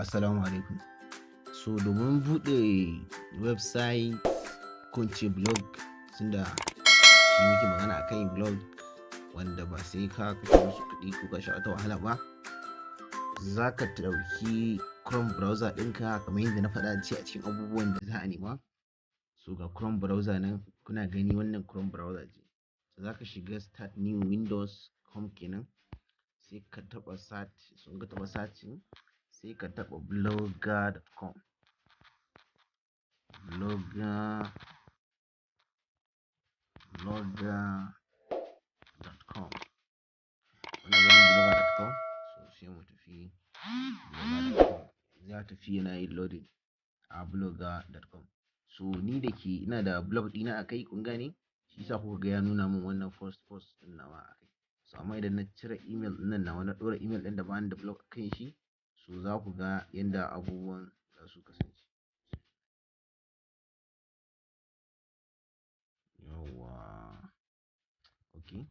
Assalamu alaikum. So domin buɗe website ko ce blog, tunda shi muke magana akan blog wanda ba sai ka kashe musu kuɗi ko ka sha wata wahala ba, za ka ɗauki Chrome browser ɗinka kamar yadda na faɗa ce a cikin abubuwan da za a nema. So ga Chrome browser nan, kuna gani wannan Chrome browser ce. So za ka shiga start new Windows home kenan, sai ka taɓa search, sun ka taɓa searching sai ka taɓa blogger.com. blogger.com. Wannan ganin blogger.com, so sai mu tafi blogger.com. Za ta fi yana yin loading a blogger.com. So ni da ke ina da blog ɗina a kai, kun gane, shi sa kuka ga ya nuna min wannan post ɗin nawa a kai. So amma idan na cire email ɗin nan nawa, na ɗora email ɗin da ba ni da blog a kan shi, so za ku ga yadda abubuwan za su kasance. Yawwa, ok,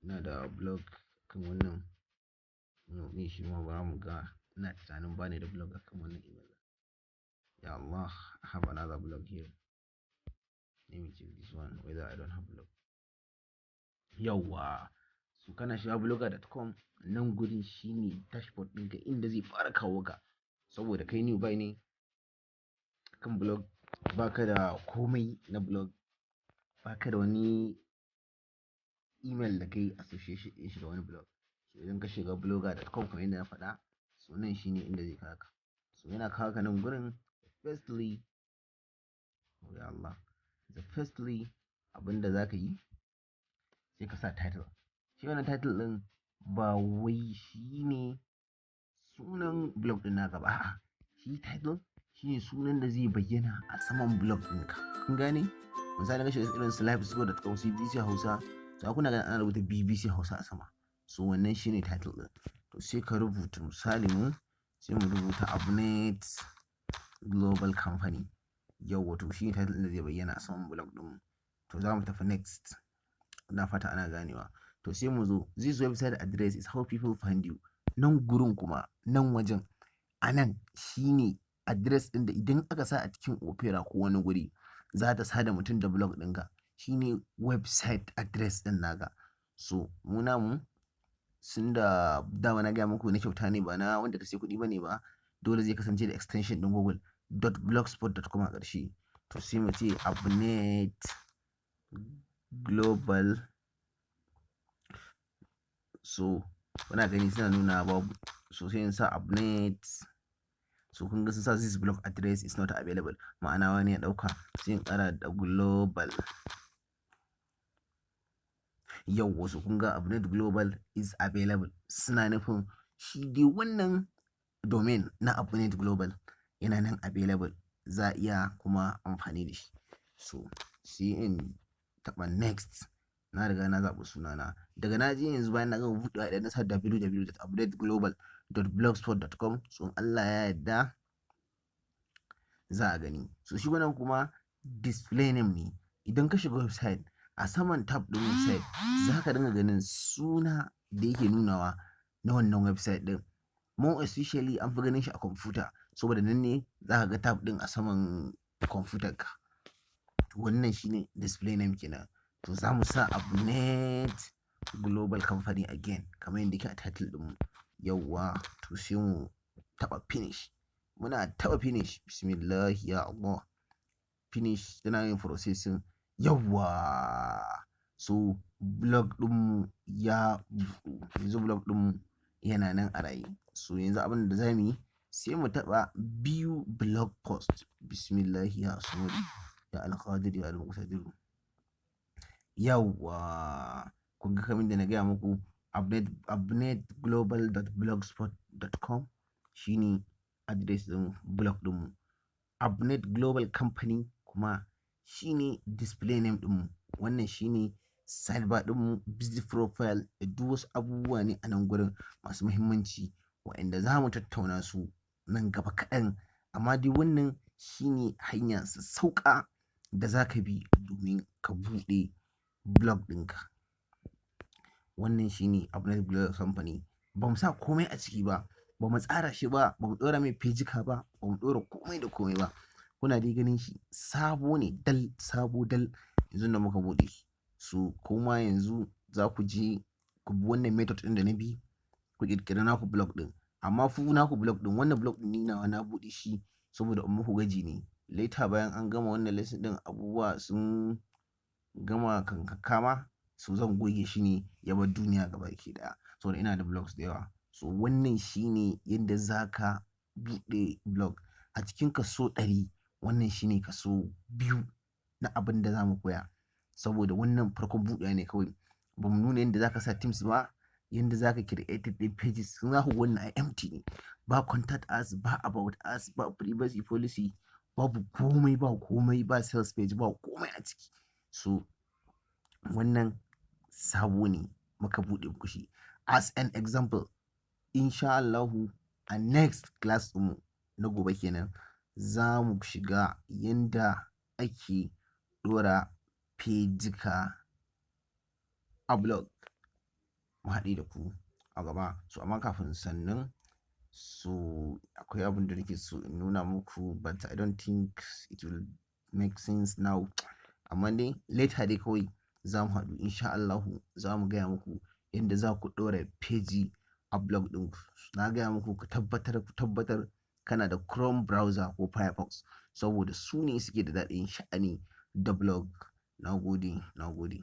ina da blog kan wannan ne, shi ma ba mu ga, ina tunanin ba ni da blog akan wannan email. Ya Allah, I have another blog here. Let me check this one whether I don't have blog. Yawwa, so kana shiga blogger.com, nan gurin shine dashboard ɗinka inda zai fara kawo ka, saboda kai new buy ne kan blog, baka da komai na blog, baka da wani email da kai association ɗin shi da wani blog. So idan ka shiga blogger.com kamar yadda na faɗa, so nan shine inda zai kawo ka. So yana kawo ka nan gurin, firstly, oh ya Allah, firstly abinda za ka yi sai ka sa title. Shi wannan title ɗin ba wai shi ne sunan blog ɗin naka ba, a'a, shi title shine sunan da zai bayyana a saman blog ɗinka. Kun gane? Misali, kashe irin su livescore.com, BBC Hausa, so kuna ganin ana rubuta BBC Hausa a sama. So wannan shine title ɗin. To sai ka rubuta, misali sai mu rubuta Abnet Global Company. Yawwa, to shine title ɗin da zai bayyana a saman blog ɗin. To za mu tafi next. Na fata ana ganewa. To sai mu zo, this website address is how people find you. Nan gurin kuma, nan wajen, anan shine address ɗin da idan aka sa a cikin Opera ko wani guri, za ta sada mutum da blog ɗinka. Shine website address ɗin naka. So mu namu, sun da dama na gaya muku na kyauta ne, ba na wanda ka sai kuɗi bane ba, dole zai kasance da extension ɗin google.blogspot.com a ƙarshe. To sai mu ce Abnet Global. So kuna gani suna nuna babu, so sai in sa Abnet. So kun ga sun sa this blog address is not available, ma'ana wani ya ɗauka, sai in ƙara da global. Yawwa, so kun ga Abnet Global is available, suna nufin shi dai wannan domain na Abnet Global yana nan available, za a iya kuma amfani da shi. So sai in taɓa next. Na riga na zaɓi sunana. Daga na je yanzu, bayan na gama buɗewa, idan na sa www.abnetglobal.blogspot.com, so Allah ya yarda za a gani. So shi wannan kuma display name ne. Idan ka shiga website, a saman tab ɗin website za ka dinga ganin suna da yake nunawa na wannan website ɗin. More especially an fi ganin shi a kwamfuta, saboda nan ne za ka ga tab ɗin a saman kwamfutar ka. Wannan shine display name kenan. To za mu sa Abnet Global Company again, kamar yadda ke a title ɗinmu. Yawwa, to sai mu taɓa finish. Muna taɓa finish, bismillah ya Allah, finish tana yin processing. Yawwa, so blog ɗinmu ya buɗu, yanzu blog ɗinmu yana nan a raye. So yanzu abin da za mu yi, sai mu taɓa view blog post. Bismillah ya Samad ya Alqadir ya Al-Muqtadir. Yawwa, kun ga kamar da na gaya muku, abnetglobal.blogspot.com shine address ɗin blog ɗinmu. Abnet Global Company kuma shine display name ɗinmu. Wannan shine sidebar ɗinmu, business profile, da duk wasu abubuwa ne a nan gurin masu muhimmanci waɗanda za mu tattauna su nan gaba kaɗan. Amma dai wannan shine hanya sassauƙa da za ka bi domin ka buɗe blog ɗinka. Wannan shine Abnet Global Company. Ba mu sa komai a ciki ba, ba mu tsara shi ba, ba mu ɗora mai fejika ba, ba mu ɗora komai da komai ba. Kuna dai ganin shi sabo ne dal, sabo dal yanzu da muka buɗe shi. So kuma yanzu za ku je ku bi wannan method ɗin da na bi ku ƙirƙiri naku blog ɗin. Amma fu naku blog ɗin, wannan blog ɗin ni nawa na buɗe shi saboda in muku gwaji ne. Later bayan an gama wannan lesson ɗin abubuwa sun gama kankama, so zan goge shi ne ya bar duniya gabaki ɗaya saboda ina da blogs da yawa. So wannan shine yadda za ka buɗe blog. A cikin kaso 100 wannan shine kaso 2 na abin da za mu koya, saboda wannan farkon buɗewa ne kawai. Ba mu nuna yadda za ka sa themes ba, yadda za ka create ɗin pages. Sun za ku wannan empty ne, ba contact us, ba about us, ba privacy policy, babu komai, ba komai, ba sales page, ba komai a ciki. So wannan sabo ne muka buɗe muku shi. As an example, insha Allahu a next class ɗinmu na gobe kenan za mu shiga yanda ake ɗora fejika a blog. Mu haɗe da ku a gaba. So amma kafin sannan, so akwai abin da nake so in nuna muku, but I don't think it will make sense now. Amma dai later dai kawai za mu haɗu insha Allahu, za mu gaya muku yadda za ku ɗora feji a blog ɗinku. Na gaya muku ku tabbatar kana da Chrome browser ko Firefox, saboda su ne suke da daɗin sha'ani da blog. Na gode.